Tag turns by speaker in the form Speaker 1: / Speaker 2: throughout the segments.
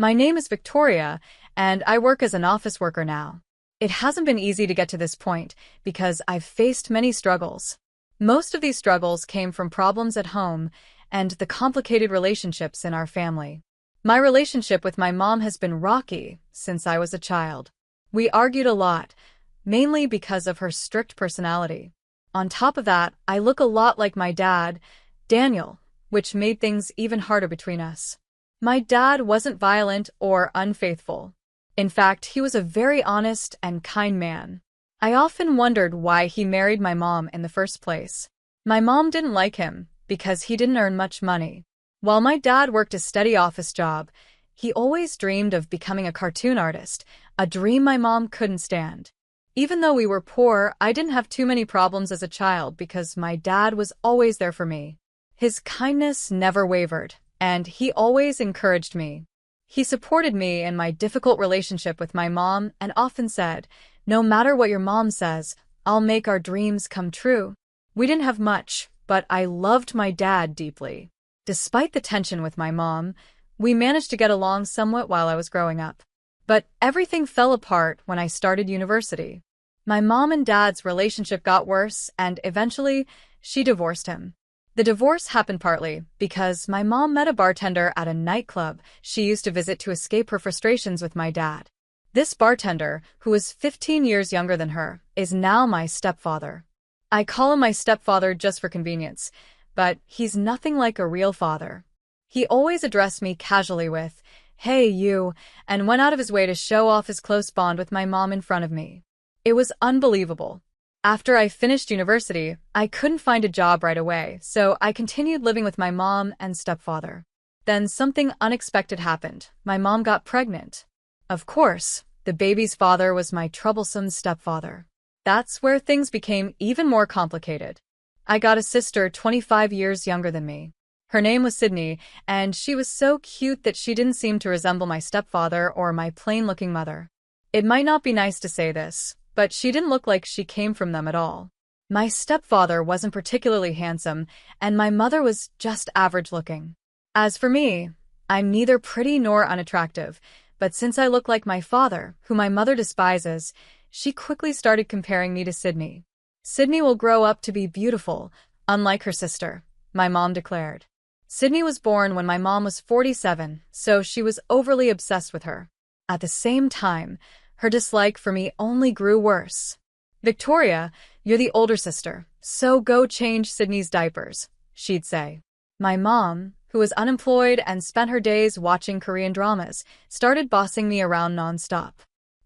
Speaker 1: My name is Victoria, and I work as an office worker now. It hasn't been easy to get to this point because I've faced many struggles. Most of these struggles came from problems at home and the complicated relationships in our family. My relationship with my mom has been rocky since I was a child. We argued a lot, mainly because of her strict personality. On top of that, I look a lot like my dad, Daniel, which made things even harder between us. My dad wasn't violent or unfaithful. In fact, he was a very honest and kind man. I often wondered why he married my mom in the first place. My mom didn't like him because he didn't earn much money. While my dad worked a steady office job, he always dreamed of becoming a cartoon artist, a dream my mom couldn't stand. Even though we were poor, I didn't have too many problems as a child because my dad was always there for me. His kindness never wavered, and he always encouraged me. He supported me in my difficult relationship with my mom and often said, "No matter what your mom says, I'll make our dreams come true." We didn't have much, but I loved my dad deeply. Despite the tension with my mom, we managed to get along somewhat while I was growing up. But everything fell apart when I started university. My mom and dad's relationship got worse, and eventually, she divorced him. The divorce happened partly because my mom met a bartender at a nightclub she used to visit to escape her frustrations with my dad. This bartender, who was 15 years younger than her, is now my stepfather. I call him my stepfather just for convenience, but he's nothing like a real father. He always addressed me casually with, "Hey, you," and went out of his way to show off his close bond with my mom in front of me. It was unbelievable. After I finished university, I couldn't find a job right away, so I continued living with my mom and stepfather. Then something unexpected happened. My mom got pregnant. Of course, the baby's father was my troublesome stepfather. That's where things became even more complicated. I got a sister 25 years younger than me. Her name was Sydney, and she was so cute that she didn't seem to resemble my stepfather or my plain-looking mother. It might not be nice to say this, but she didn't look like she came from them at all. My stepfather wasn't particularly handsome, and my mother was just average-looking. As for me, I'm neither pretty nor unattractive, but since I look like my father, who my mother despises, she quickly started comparing me to Sydney. "Sydney will grow up to be beautiful, unlike her sister," my mom declared. Sydney was born when my mom was 47, so she was overly obsessed with her. At the same time, her dislike for me only grew worse. "Victoria, you're the older sister, so go change Sydney's diapers," she'd say. My mom, who was unemployed and spent her days watching Korean dramas, started bossing me around nonstop.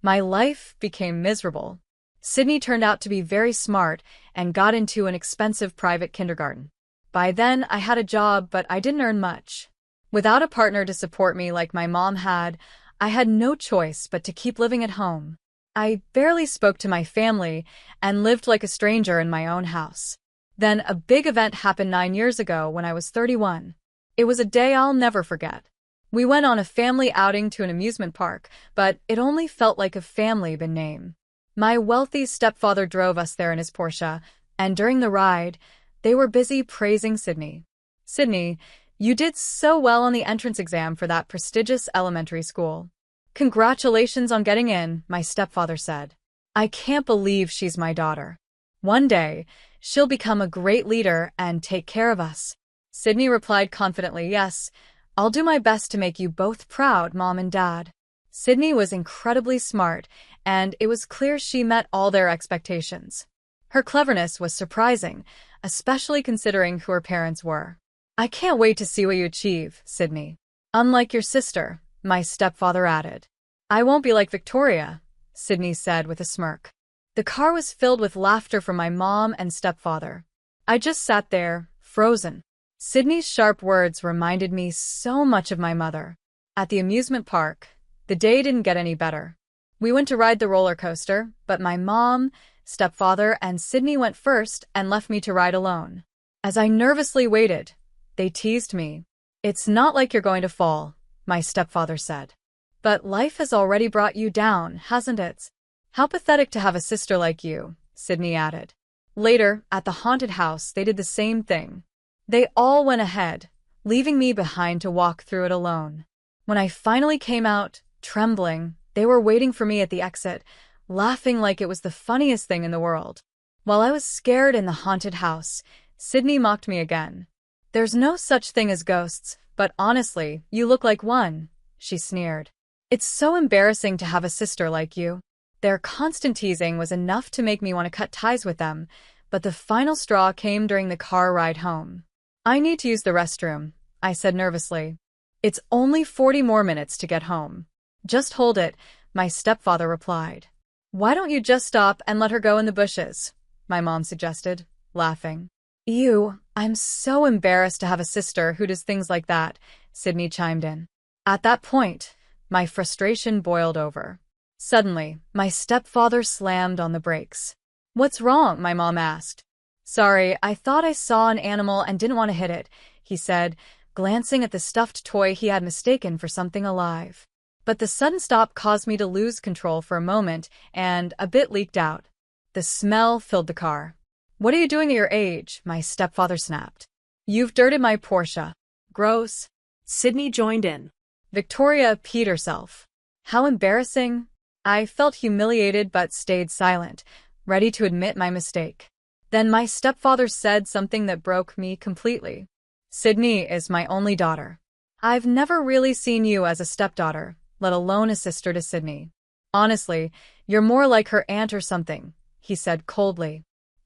Speaker 1: My life became miserable. Sydney turned out to be very smart and got into an expensive private kindergarten. By then, I had a job, but I didn't earn much. Without a partner to support me like my mom had, I had no choice but to keep living at home. I barely spoke to my family and lived like a stranger in my own house. Then a big event happened 9 years ago when I was 31. It was a day I'll never forget. We went on a family outing to an amusement park, but it only felt like a family in name. My wealthy stepfather drove us there in his Porsche, and during the ride, they were busy praising Sydney. "Sydney, you did so well on the entrance exam for that prestigious elementary school. Congratulations on getting in," my stepfather said. "I can't believe she's my daughter. One day, she'll become a great leader and take care of us." Sydney replied confidently, "Yes, I'll do my best to make you both proud, Mom and Dad." Sydney was incredibly smart, and it was clear she met all their expectations. Her cleverness was surprising, especially considering who her parents were. "I can't wait to see what you achieve, Sydney. Unlike your sister," my stepfather added. "I won't be like Victoria," Sydney said with a smirk. The car was filled with laughter from my mom and stepfather. I just sat there, frozen. Sydney's sharp words reminded me so much of my mother. At the amusement park, the day didn't get any better. We went to ride the roller coaster, but my mom, stepfather, and Sydney went first and left me to ride alone. As I nervously waited, they teased me. "It's not like you're going to fall," my stepfather said. "But life has already brought you down, hasn't it? How pathetic to have a sister like you," Sydney added. Later, at the haunted house, they did the same thing. They all went ahead, leaving me behind to walk through it alone. When I finally came out, trembling, they were waiting for me at the exit, laughing like it was the funniest thing in the world. While I was scared in the haunted house, Sydney mocked me again. "There's no such thing as ghosts, but honestly, you look like one," she sneered. "It's so embarrassing to have a sister like you." Their constant teasing was enough to make me want to cut ties with them, but the final straw came during the car ride home. "I need to use the restroom," I said nervously. "It's only 40 more minutes to get home." "Just hold it," my stepfather replied. "Why don't you just stop and let her go in the bushes?" my mom suggested, laughing. "Ew, I'm so embarrassed to have a sister who does things like that," Sydney chimed in. At that point, my frustration boiled over. Suddenly, my stepfather slammed on the brakes. "What's wrong?" my mom asked. "Sorry, I thought I saw an animal and didn't want to hit it," he said, glancing at the stuffed toy he had mistaken for something alive. But the sudden stop caused me to lose control for a moment, and a bit leaked out. The smell filled the car. "What are you doing at your age?" my stepfather snapped. "You've dirted my Porsche." "Gross."
Speaker 2: Sydney joined in.
Speaker 1: Victoria peed herself. How embarrassing. I felt humiliated but stayed silent, ready to admit my mistake. Then my stepfather said something that broke me completely. "Sydney is my only daughter. I've never really seen you as a stepdaughter, let alone a sister to Sydney. Honestly, you're more like her aunt or something," he said coldly.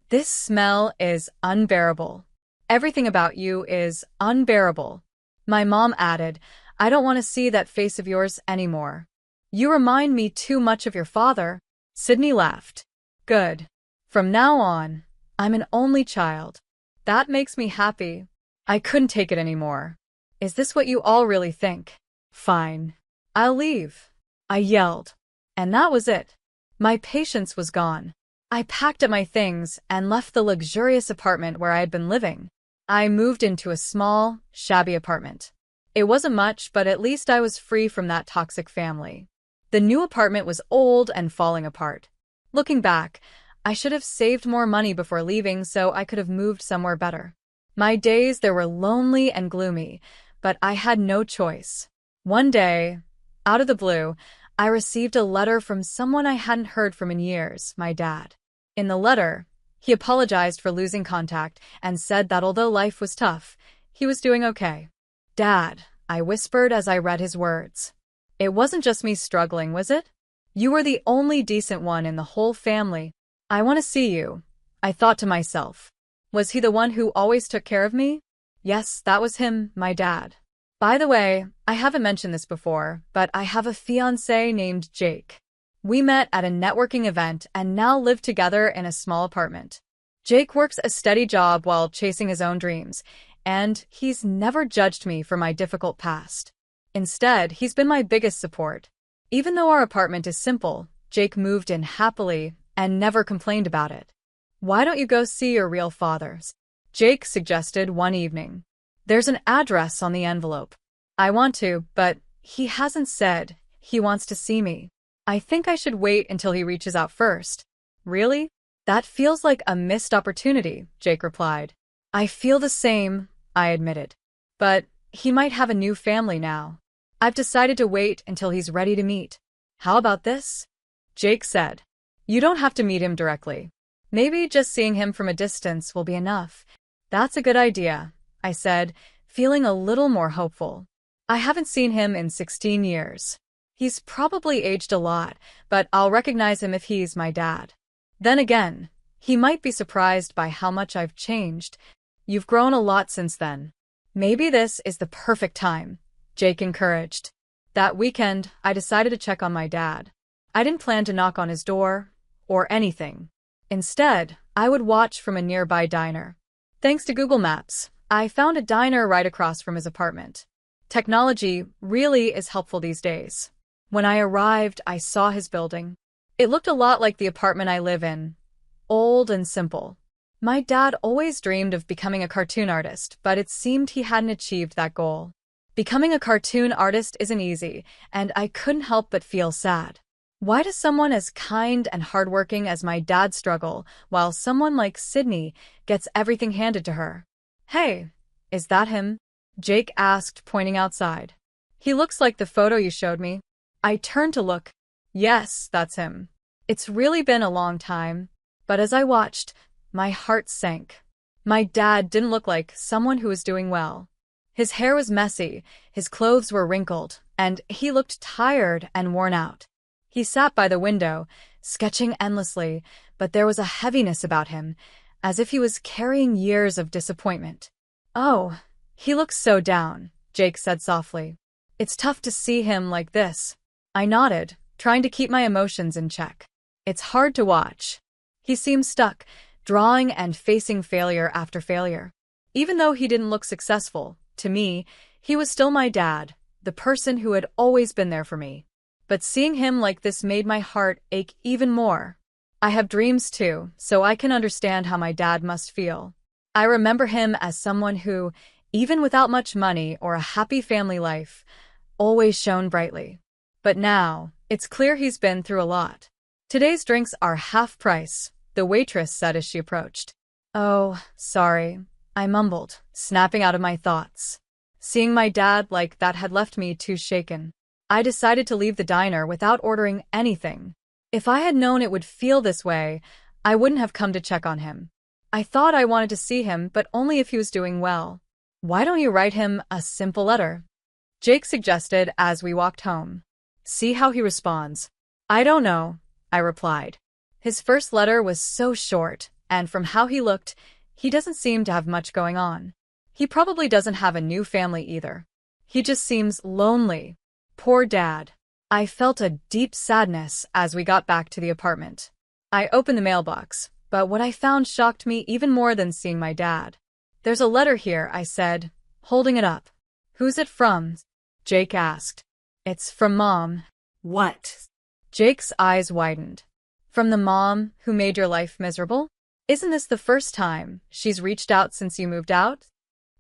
Speaker 1: "This smell is unbearable. Everything about you is unbearable." My mom added, "I don't want to see that face of yours anymore. You remind me too much of your father." Sydney laughed. "Good. From now on, I'm an only child. That makes me happy." I couldn't take it anymore. "Is this what you all really think? Fine. I'll leave," I yelled. And that was it. My patience was gone. I packed up my things and left the luxurious apartment where I had been living. I moved into a small, shabby apartment. It wasn't much, but at least I was free from that toxic family. The new apartment was old and falling apart. Looking back, I should have saved more money before leaving so I could have moved somewhere better. My days there were lonely and gloomy, but I had no choice. One day, out of the blue, I received a letter from someone I hadn't heard from in years, my dad. In the letter, he apologized for losing contact and said that although life was tough, he was doing okay. "Dad," I whispered as I read his words. "It wasn't just me struggling, was it? You were the only decent one in the whole family. I want to see you," I thought to myself. Was he the one who always took care of me? Yes, that was him, my dad. By the way, I haven't mentioned this before, but I have a fiancé named Jake. We met at a networking event and now live together in a small apartment. Jake works a steady job while chasing his own dreams, and he's never judged me for my difficult past. Instead, he's been my biggest support. Even though our apartment is simple, Jake moved in happily and never complained about it. "Why don't you go see your real fathers?" Jake suggested one evening. "There's an address on the envelope." "I want to, but he hasn't said he wants to see me. I think I should wait until he reaches out first." "Really? That feels like a missed opportunity," Jake replied. "I feel the same," I admitted. "But he might have a new family now. I've decided to wait until he's ready to meet." "How about this?" Jake said. "You don't have to meet him directly. Maybe just seeing him from a distance will be enough." "That's a good idea," I said, feeling a little more hopeful. I haven't seen him in 16 years. He's probably aged a lot, but I'll recognize him if he's my dad. Then again, he might be surprised by how much I've changed. "You've grown a lot since then. Maybe this is the perfect time," Jake encouraged. That weekend, I decided to check on my dad. I didn't plan to knock on his door or anything. Instead, I would watch from a nearby diner. Thanks to Google Maps, I found a diner right across from his apartment. Technology really is helpful these days. When I arrived, I saw his building. It looked a lot like the apartment I live in, old and simple. My dad always dreamed of becoming a cartoon artist, but it seemed he hadn't achieved that goal. Becoming a cartoon artist isn't easy, and I couldn't help but feel sad. Why does someone as kind and hardworking as my dad struggle, while someone like Sydney gets everything handed to her? "Hey, is that him?" Jake asked, pointing outside. He looks like the photo you showed me. I turned to look. Yes, that's him. It's really been a long time. But as I watched, my heart sank. My dad didn't look like someone who was doing well. His hair was messy, his clothes were wrinkled, and he looked tired and worn out. He sat by the window, sketching endlessly, but there was a heaviness about him, as if he was carrying years of disappointment. "Oh, he looks so down," Jake said softly. "It's tough to see him like this." I nodded, trying to keep my emotions in check. "It's hard to watch." He seemed stuck, drawing and facing failure after failure. Even though he didn't look successful, to me, he was still my dad, the person who had always been there for me. But seeing him like this made my heart ache even more. I have dreams too, so I can understand how my dad must feel. I remember him as someone who, even without much money or a happy family life, always shone brightly. But now, it's clear he's been through a lot. "Today's drinks are half price," the waitress said as she approached. "Oh, sorry," I mumbled, snapping out of my thoughts. Seeing my dad like that had left me too shaken. I decided to leave the diner without ordering anything. If I had known it would feel this way, I wouldn't have come to check on him. I thought I wanted to see him, but only if he was doing well. "Why don't you write him a simple letter?" Jake suggested as we walked home. "See how he responds." "I don't know," I replied. His first letter was so short, and from how he looked, he doesn't seem to have much going on. He probably doesn't have a new family either. He just seems lonely. Poor dad. I felt a deep sadness as we got back to the apartment. I opened the mailbox, but what I found shocked me even more than seeing my dad. "There's a letter here," I said, holding it up. "Who's it from?" Jake asked. "It's from Mom." "What?" Jake's eyes widened. "From the mom who made your life miserable? Isn't this the first time she's reached out since you moved out?"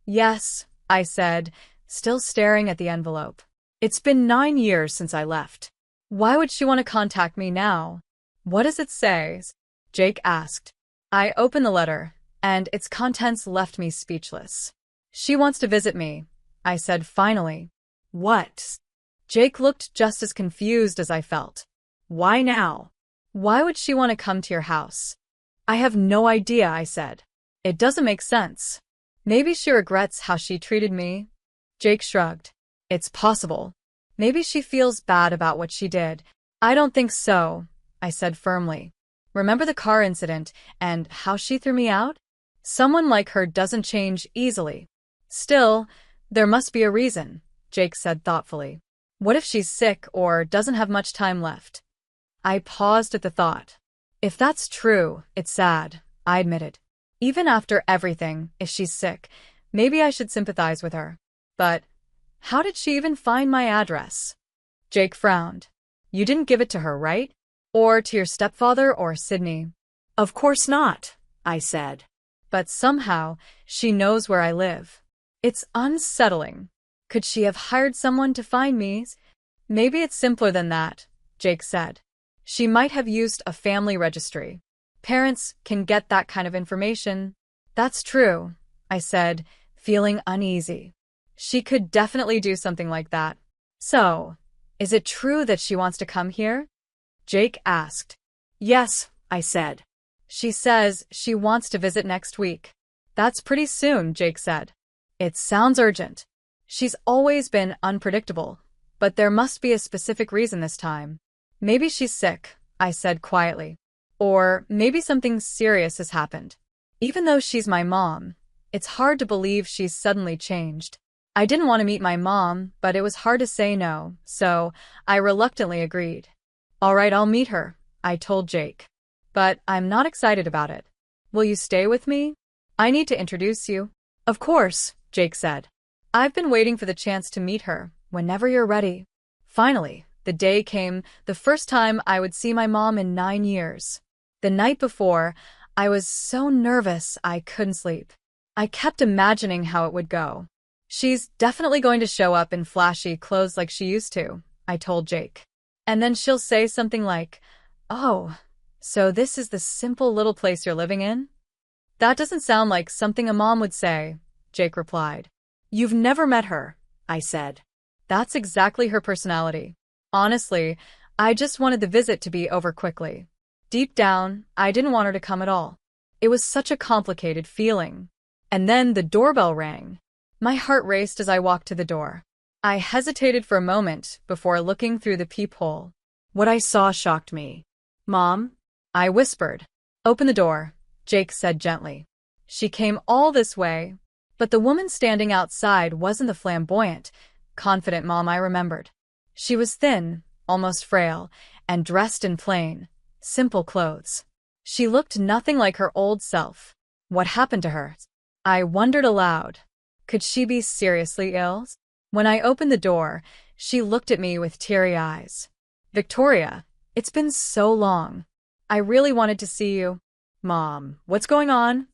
Speaker 1: "Yes," I said, still staring at the envelope. "It's been 9 years since I left. Why would she want to contact me now?" "What does it say?" Jake asked. I opened the letter, and its contents left me speechless. "She wants to visit me," I said finally. "What?" Jake looked just as confused as I felt. "Why now?" "Why would she want to come to your house?" "I have no idea," I said. "It doesn't make sense. Maybe she regrets how she treated me." Jake shrugged. "It's possible. Maybe she feels bad about what she did." "I don't think so," I said firmly. "Remember the car incident and how she threw me out? Someone like her doesn't change easily." "Still, there must be a reason," Jake said thoughtfully. "What if she's sick or doesn't have much time left?" I paused at the thought. "If that's true, it's sad," I admitted. "Even after everything, if she's sick, maybe I should sympathize with her. But how did she even find my address?" Jake frowned. "You didn't give it to her, right? Or to your stepfather or Sydney?" "Of course not," I said. "But somehow, she knows where I live. It's unsettling. Could she have hired someone to find me?" "Maybe it's simpler than that," Jake said. "She might have used a family registry. Parents can get that kind of information." "That's true," I said, feeling uneasy. "She could definitely do something like that." "So, is it true that she wants to come here?" Jake asked. "Yes," I said. "She says she wants to visit next week." "That's pretty soon," Jake said. "It sounds urgent." "She's always been unpredictable, but there must be a specific reason this time." "Maybe she's sick," I said quietly. "Or maybe something serious has happened. Even though she's my mom, it's hard to believe she's suddenly changed." I didn't want to meet my mom, but it was hard to say no, so I reluctantly agreed. "All right, I'll meet her," I told Jake. "But I'm not excited about it. Will you stay with me? I need to introduce you." "Of course," Jake said. "I've been waiting for the chance to meet her, whenever you're ready." Finally, the day came, the first time I would see my mom in 9 years. The night before, I was so nervous I couldn't sleep. I kept imagining how it would go. "She's definitely going to show up in flashy clothes like she used to," I told Jake. "And then she'll say something like, 'Oh, so this is the simple little place you're living in?'" "That doesn't sound like something a mom would say," Jake replied. "You've never met her," I said. That's exactly her personality. Honestly, I just wanted the visit to be over quickly. Deep down, I didn't want her to come at all. It was such a complicated feeling. And then the doorbell rang. My heart raced as I walked to the door. I hesitated for a moment before looking through the peephole. What I saw shocked me. "Mom?" I whispered. "Open the door," Jake said gently. She came all this way. But the woman standing outside wasn't the flamboyant, confident mom I remembered. She was thin, almost frail, and dressed in plain, simple clothes. She looked nothing like her old self. What happened to her? I wondered aloud. Could she be seriously ill? When I opened the door, she looked at me with teary eyes. "Victoria, it's been so long. I really wanted to see you." "Mom, what's going on?"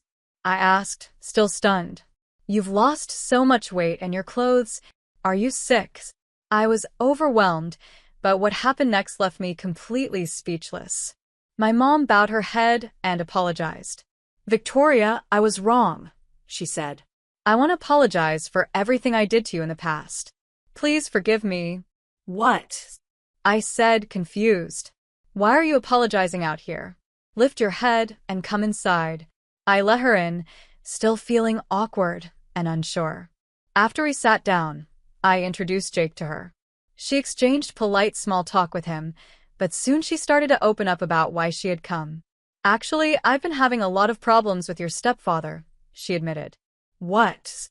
Speaker 1: I asked, still stunned. "You've lost so much weight and your clothes. Are you sick?" I was overwhelmed, but what happened next left me completely speechless. My mom bowed her head and apologized. "Victoria, I was wrong," she said. "I want to apologize for everything I did to you in the past. Please forgive me." "What?" I said, confused. "Why are you apologizing out here? Lift your head and come inside." I let her in, still feeling awkward and unsure. After we sat down, I introduced Jake to her. She exchanged polite small talk with him, but soon she started to open up about why she had come. "Actually, I've been having a lot of problems with your stepfather," she admitted. "What?"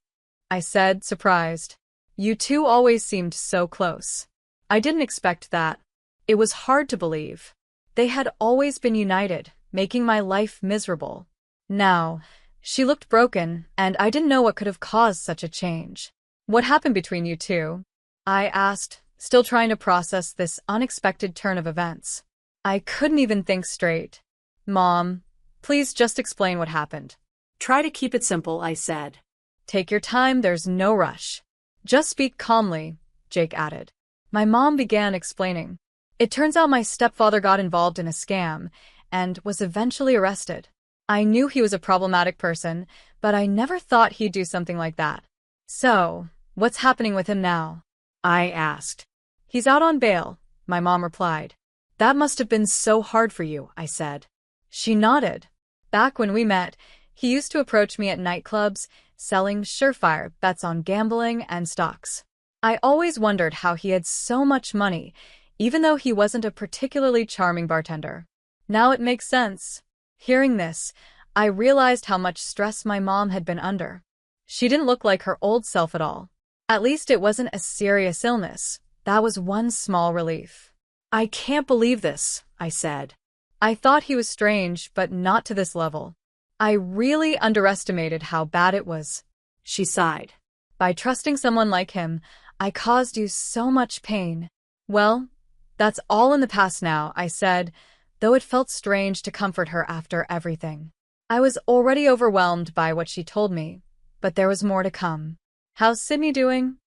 Speaker 1: I said, surprised. "You two always seemed so close." I didn't expect that. It was hard to believe. They had always been united, making my life miserable. Now, she looked broken, and I didn't know what could have caused such a change. "What happened between you two?" I asked, still trying to process this unexpected turn of events. I couldn't even think straight. "Mom, please just explain what happened."
Speaker 2: "Try to keep it simple," I said.
Speaker 1: "Take your time, there's no rush. Just speak calmly," Jake added. My mom began explaining. "It turns out my stepfather got involved in a scam and was eventually arrested. I knew he was a problematic person, but I never thought he'd do something like that." "So, what's happening with him now?" I asked. "He's out on bail," my mom replied. "That must have been so hard for you," I said. She nodded. "Back when we met, he used to approach me at nightclubs, selling surefire bets on gambling and stocks. I always wondered how he had so much money, even though he wasn't a particularly charming bartender. Now it makes sense." Hearing this, I realized how much stress my mom had been under. She didn't look like her old self at all. At least it wasn't a serious illness. That was one small relief. "I can't believe this," I said. "I thought he was strange, but not to this level. I really underestimated how bad it was." She sighed. "By trusting someone like him, I caused you so much pain." "Well, that's all in the past now," I said, though it felt strange to comfort her after everything. I was already overwhelmed by what she told me, but there was more to come. "How's Sydney doing?"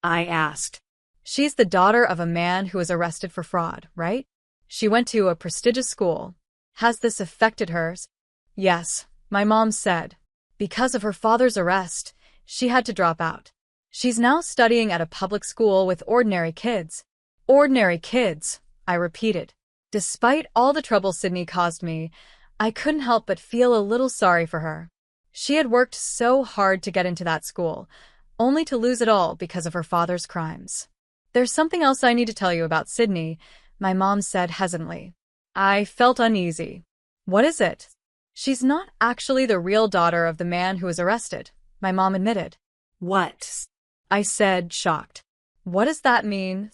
Speaker 1: I asked. "She's the daughter of a man who was arrested for fraud, right? She went to a prestigious school. Has this affected hers?" "Yes," my mom said. "Because of her father's arrest, she had to drop out. She's now studying at a public school with ordinary kids." "Ordinary kids," I repeated. Despite all the trouble Sydney caused me, I couldn't help but feel a little sorry for her. She had worked so hard to get into that school, only to lose it all because of her father's crimes. "There's something else I need to tell you about Sydney," my mom said hesitantly. I felt uneasy. "What is it?" "She's not actually the real daughter of the man who was arrested," my mom admitted.
Speaker 2: "What?"
Speaker 1: I said, shocked. "What does that mean?"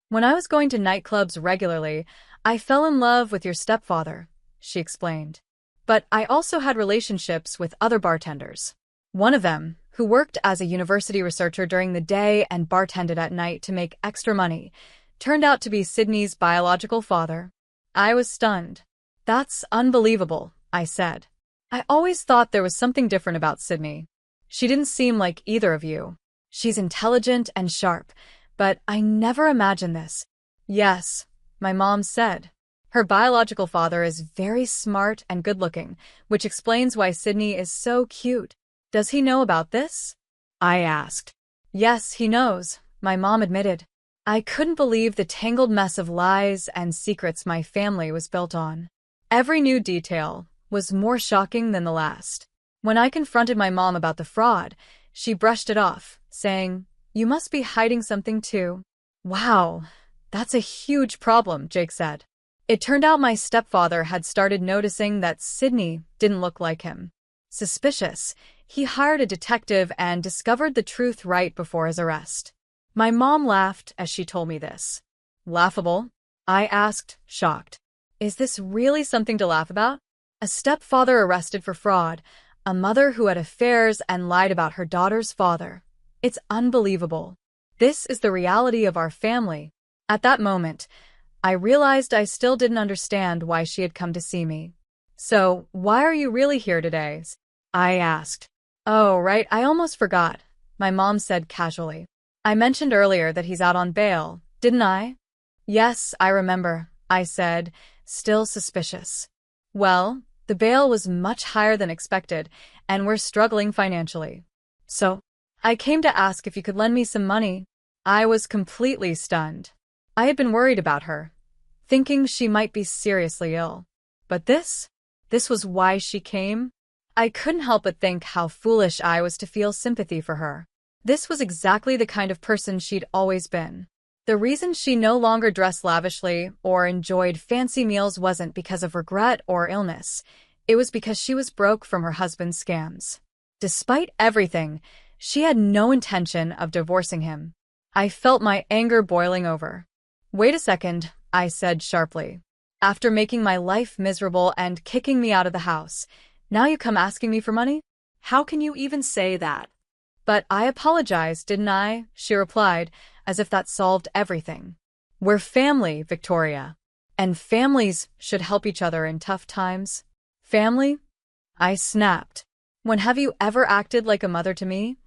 Speaker 1: "When I was going to nightclubs regularly, I fell in love with your stepfather," she explained. "But I also had relationships with other bartenders. One of them, who worked as a university researcher during the day and bartended at night to make extra money, turned out to be Sydney's biological father." I was stunned. "That's unbelievable," I said. "I always thought there was something different about Sydney. She didn't seem like either of you. She's intelligent and sharp, but I never imagined this." "Yes," my mom said. "Her biological father is very smart and good-looking, which explains why Sydney is so cute." "Does he know about this?" I asked. "Yes, he knows," my mom admitted. I couldn't believe the tangled mess of lies and secrets my family was built on. Every new detail was more shocking than the last. When I confronted my mom about the fraud, she brushed it off, saying, "You must be hiding something too." "Wow, that's a huge problem," Jake said. It turned out my stepfather had started noticing that Sydney didn't look like him. Suspicious, he hired a detective and discovered the truth right before his arrest. My mom laughed as she told me this. "Laughable?" I asked, shocked. "Is this really something to laugh about? A stepfather arrested for fraud, a mother who had affairs and lied about her daughter's father. It's unbelievable. This is the reality of our family." At that moment, I realized I still didn't understand why she had come to see me. "So, why are you really here today?" I asked. "Oh, right, I almost forgot," my mom said casually. "I mentioned earlier that he's out on bail, didn't I?" "Yes, I remember," I said, still suspicious. "Well, the bail was much higher than expected, and we're struggling financially. So, I came to ask if you could lend me some money." I was completely stunned. I had been worried about her, thinking she might be seriously ill. But this was why she came? I couldn't help but think how foolish I was to feel sympathy for her. This was exactly the kind of person she'd always been. The reason she no longer dressed lavishly or enjoyed fancy meals wasn't because of regret or illness. It was because she was broke from her husband's scams. Despite everything, she had no intention of divorcing him. I felt my anger boiling over. "Wait a second," I said sharply. "After making my life miserable and kicking me out of the house, now you come asking me for money?"
Speaker 2: How can you even say that?
Speaker 1: "But I apologized, didn't I?" she replied, as if that solved everything. "We're family, Victoria. And families should help each other in tough times." "Family?" I snapped. "When have you ever acted like a mother to me?"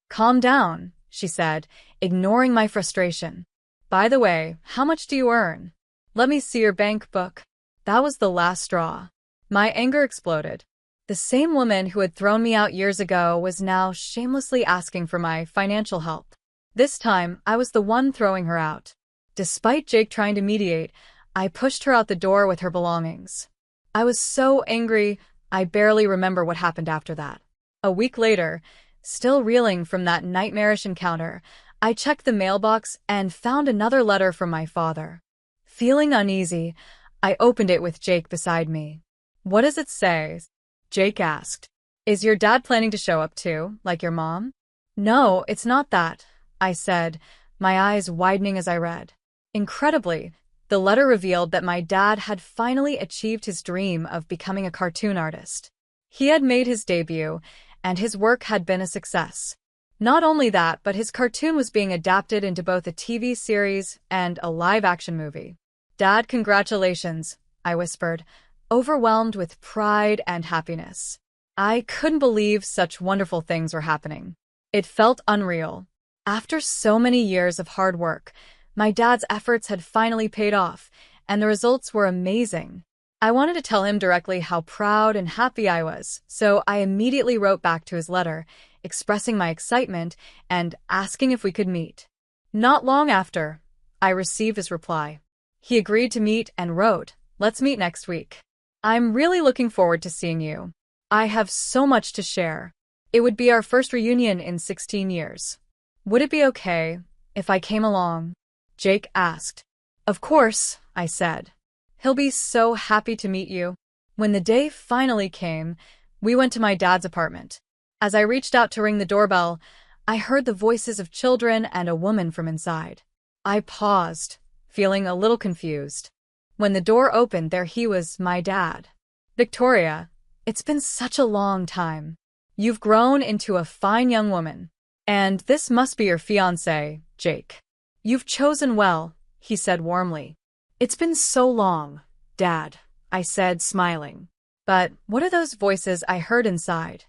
Speaker 1: "Calm down," she said, ignoring my frustration. "By the way, how much do you earn? Let me see your bank book." That was the last straw. My anger exploded. The same woman who had thrown me out years ago was now shamelessly asking for my financial help. This time, I was the one throwing her out. Despite Jake trying to mediate, I pushed her out the door with her belongings. I was so angry, I barely remember what happened after that. A week later, still reeling from that nightmarish encounter, I checked the mailbox and found another letter from my father. Feeling uneasy, I opened it with Jake beside me. "What does it say?" Jake asked. "Is your dad planning to show up too, like your mom?" "No, it's not that," I said, my eyes widening as I read. Incredibly, the letter revealed that my dad had finally achieved his dream of becoming a cartoon artist. He had made his debut, and his work had been a success. Not only that, but his cartoon was being adapted into both a TV series and a live-action movie. "Dad, congratulations," I whispered, overwhelmed with pride and happiness. I couldn't believe such wonderful things were happening. It felt unreal. After so many years of hard work, my dad's efforts had finally paid off, and the results were amazing. I wanted to tell him directly how proud and happy I was, so I immediately wrote back to his letter, expressing my excitement and asking if we could meet. Not long after, I received his reply. He agreed to meet and wrote, "Let's meet next week. I'm really looking forward to seeing you. I have so much to share. It would be our first reunion in 16 years. Would it be okay if I came along?" Jake asked. "Of course," I said. "He'll be so happy to meet you." When the day finally came, we went to my dad's apartment. As I reached out to ring the doorbell, I heard the voices of children and a woman from inside. I paused, feeling a little confused. When the door opened, there he was, my dad. "Victoria, it's been such a long time. You've grown into a fine young woman. And this must be your fiancé, Jake. You've chosen well," he said warmly. "It's been so long, Dad," I said, smiling. "But what are those voices I heard inside?"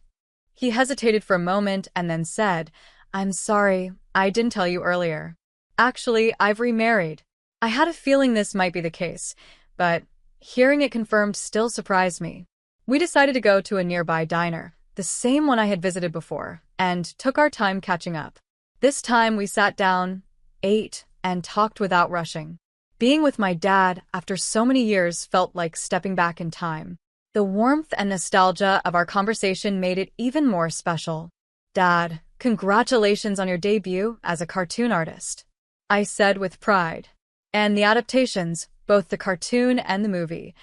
Speaker 1: He hesitated for a moment and then said, "I'm sorry, I didn't tell you earlier. Actually, I've remarried." I had a feeling this might be the case, but hearing it confirmed still surprised me. We decided to go to a nearby diner, the same one I had visited before, and took our time catching up. This time we sat down, ate, and talked without rushing. Being with my dad after so many years felt like stepping back in time. The warmth and nostalgia of our conversation made it even more special. "Dad, congratulations on your debut as a cartoon artist," I said with pride. "And the adaptations, both the cartoon and the movie.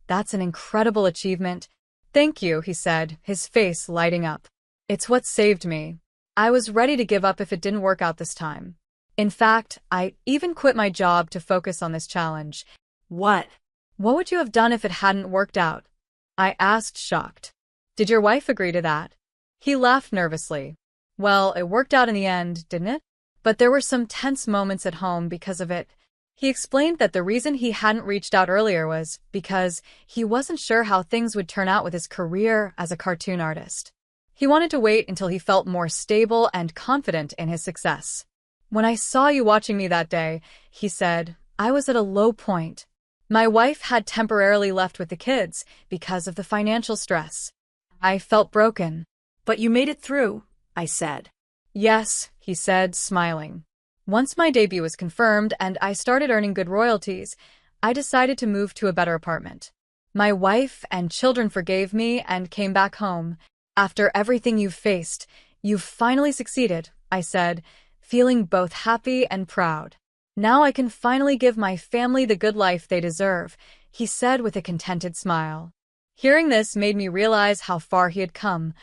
Speaker 1: That's an incredible achievement." "Thank you," he said, his face lighting up. "It's what saved me. I was ready to give up if it didn't work out this time. In fact, I even quit my job to focus on this challenge."
Speaker 2: What?
Speaker 1: "What would you have done if it hadn't worked out?" I asked, shocked. "Did your wife agree to that?" He laughed nervously. "Well, it worked out in the end, didn't it? But there were some tense moments at home because of it." He explained that the reason he hadn't reached out earlier was because he wasn't sure how things would turn out with his career as a cartoon artist. He wanted to wait until he felt more stable and confident in his success. "When I saw you watching me that day," he said, "I was at a low point. My wife had temporarily left with the kids because of the financial stress. I felt broken."
Speaker 2: But you made it through, I said.
Speaker 1: "Yes," he said, smiling. "Once my debut was confirmed and I started earning good royalties, I decided to move to a better apartment. My wife and children forgave me and came back home. After everything you've faced, you've finally succeeded," I said, feeling both happy and proud. "Now I can finally give my family the good life they deserve," he said with a contented smile. Hearing this made me realize how far he had come,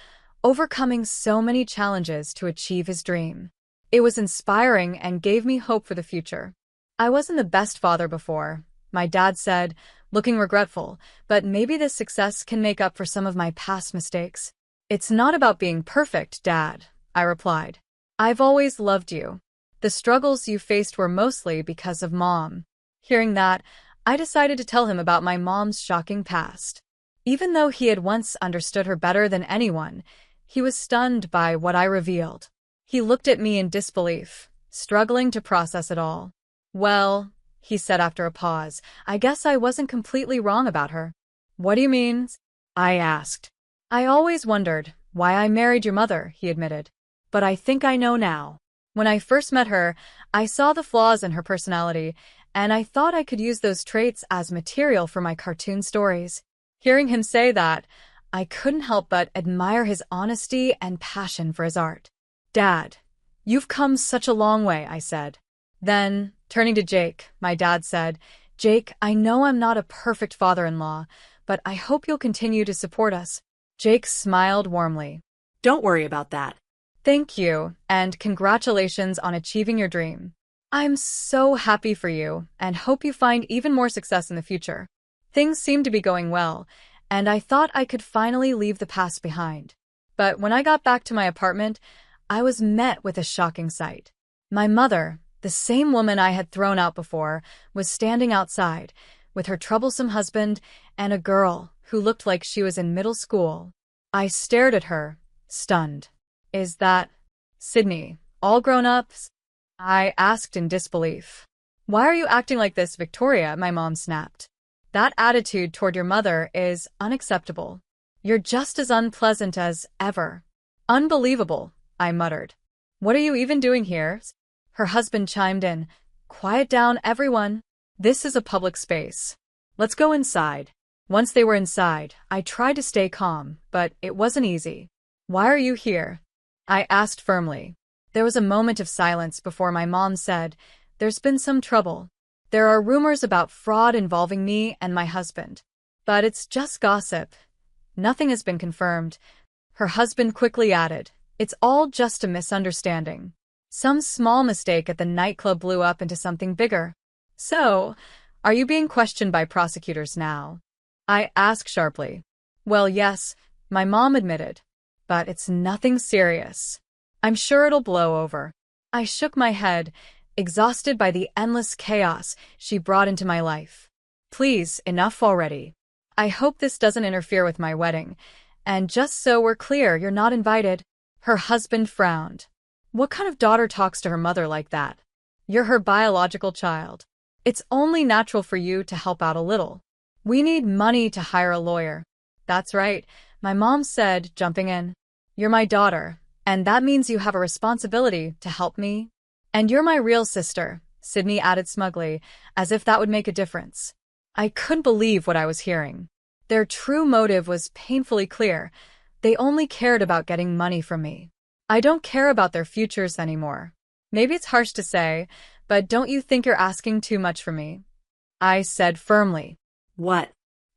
Speaker 1: overcoming so many challenges to achieve his dream. It was inspiring and gave me hope for the future. "I wasn't the best father before," my dad said, looking regretful, "but maybe this success can make up for some of my past mistakes." "It's not about being perfect, Dad," I replied. "I've always loved you. The struggles you faced were mostly because of Mom." Hearing that, I decided to tell him about my mom's shocking past. Even though he had once understood her better than anyone, he was stunned by what I revealed. He looked at me in disbelief, struggling to process it all. "Well," he said after a pause, "I guess I wasn't completely wrong about her." "What do you mean?" I asked. "I always wondered why I married your mother," he admitted. "But I think I know now. When I first met her, I saw the flaws in her personality, and I thought I could use those traits as material for my cartoon stories." Hearing him say that, I couldn't help but admire his honesty and passion for his art. "Dad, you've come such a long way," I said. Then, turning to Jake, my dad said, "Jake, I know I'm not a perfect father-in-law, but I hope you'll continue to support us." Jake smiled warmly.
Speaker 2: "Don't worry about that."
Speaker 1: "Thank you, and congratulations on achieving your dream. I'm so happy for you and hope you find even more success in the future." Things seemed to be going well, and I thought I could finally leave the past behind. But when I got back to my apartment, I was met with a shocking sight. My mother, the same woman I had thrown out before, was standing outside, with her troublesome husband and a girl who looked like she was in middle school. I stared at her, stunned. "Is that Sydney, all grown up?" I asked in disbelief. "Why are you acting like this, Victoria?" my mom snapped. "That attitude toward your mother is unacceptable. You're just as unpleasant as ever." "Unbelievable," I muttered. "What are you even doing here?" Her husband chimed in. "Quiet down, everyone. This is a public space. Let's go inside." Once they were inside, I tried to stay calm, but it wasn't easy. "Why are you here?" I asked firmly. There was a moment of silence before my mom said, "There's been some trouble. There are rumors about fraud involving me and my husband. But it's just gossip. Nothing has been confirmed." Her husband quickly added, "It's all just a misunderstanding. Some small mistake at the nightclub blew up into something bigger." "So, are you being questioned by prosecutors now?" I asked sharply. "Well, yes," my mom admitted. "But it's nothing serious. I'm sure it'll blow over." I shook my head, exhausted by the endless chaos she brought into my life. "Please, enough already. I hope this doesn't interfere with my wedding. And just so we're clear, you're not invited." Her husband frowned. "What kind of daughter talks to her mother like that? You're her biological child. It's only natural for you to help out a little. We need money to hire a lawyer." "That's right," my mom said, jumping in. "You're my daughter, and that means you have a responsibility to help me. And you're my real sister, Sydney added smugly, as if that would make a difference. I couldn't believe what I was hearing. Their true motive was painfully clear. They only cared about getting money from me. I don't care about their futures anymore. Maybe it's harsh to say, but don't you think you're asking too much from me? I said firmly.
Speaker 2: What?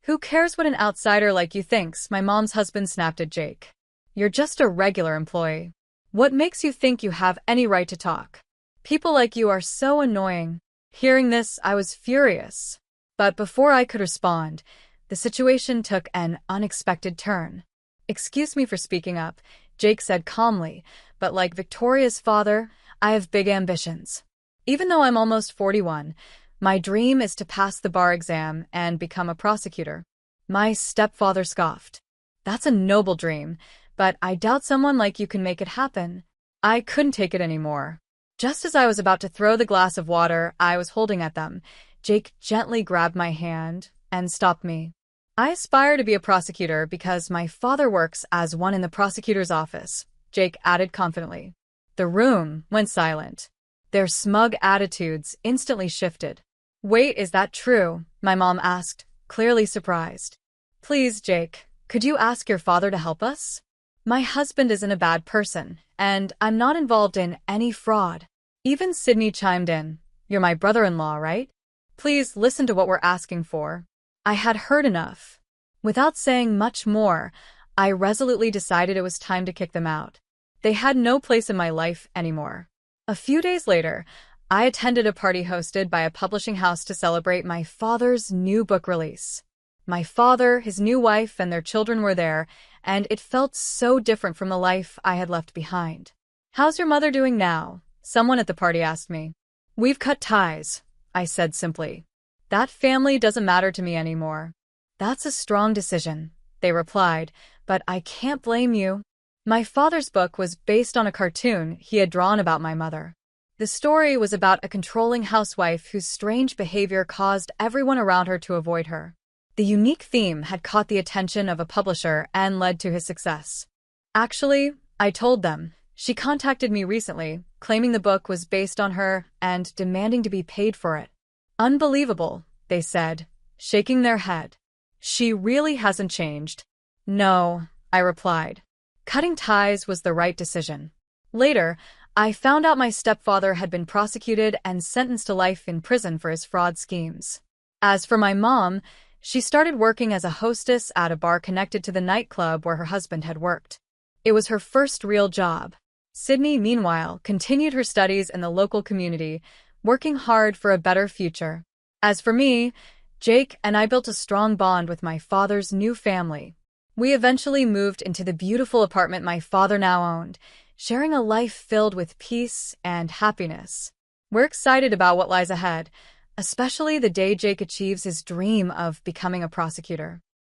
Speaker 1: Who cares what an outsider like you thinks? My mom's husband snapped at Jake. You're just a regular employee. What makes you think you have any right to talk? People like you are so annoying. Hearing this, I was furious. But before I could respond, the situation took an unexpected turn. Excuse me for speaking up, Jake said calmly, but like Victoria's father, I have big ambitions. Even though I'm almost 41, my dream is to pass the bar exam and become a prosecutor. My stepfather scoffed. That's a noble dream, but I doubt someone like you can make it happen. I couldn't take it anymore. Just as I was about to throw the glass of water I was holding at them, Jake gently grabbed my hand and stopped me. I aspire to be a prosecutor because my father works as one in the prosecutor's office, Jake added confidently. The room went silent. Their smug attitudes instantly shifted. Wait, is that true? My mom asked, clearly surprised. Please, Jake, could you ask your father to help us? My husband isn't a bad person, and I'm not involved in any fraud. Even Sydney chimed in. You're my brother-in-law, right? Please listen to what we're asking for. I had heard enough. Without saying much more, I resolutely decided it was time to kick them out. They had no place in my life anymore. A few days later, I attended a party hosted by a publishing house to celebrate my father's new book release. My father, his new wife, and their children were there, and it felt so different from the life I had left behind. How's your mother doing now? Someone at the party asked me. We've cut ties, I said simply. That family doesn't matter to me anymore. That's a strong decision, they replied, but I can't blame you. My father's book was based on a cartoon he had drawn about my mother. The story was about a controlling housewife whose strange behavior caused everyone around her to avoid her. The unique theme had caught the attention of a publisher and led to his success. Actually, I told them. She contacted me recently, claiming the book was based on her and demanding to be paid for it. Unbelievable, they said, shaking their head. She really hasn't changed. No, I replied. Cutting ties was the right decision. Later, I found out my stepfather had been prosecuted and sentenced to life in prison for his fraud schemes. As for my mom, she started working as a hostess at a bar connected to the nightclub where her husband had worked. It was her first real job. Sydney, meanwhile, continued her studies in the local community, working hard for a better future. As for me, Jake and I built a strong bond with my father's new family. We eventually moved into the beautiful apartment my father now owned, sharing a life filled with peace and happiness. We're excited about what lies ahead, especially the day Jake achieves his dream of becoming a prosecutor.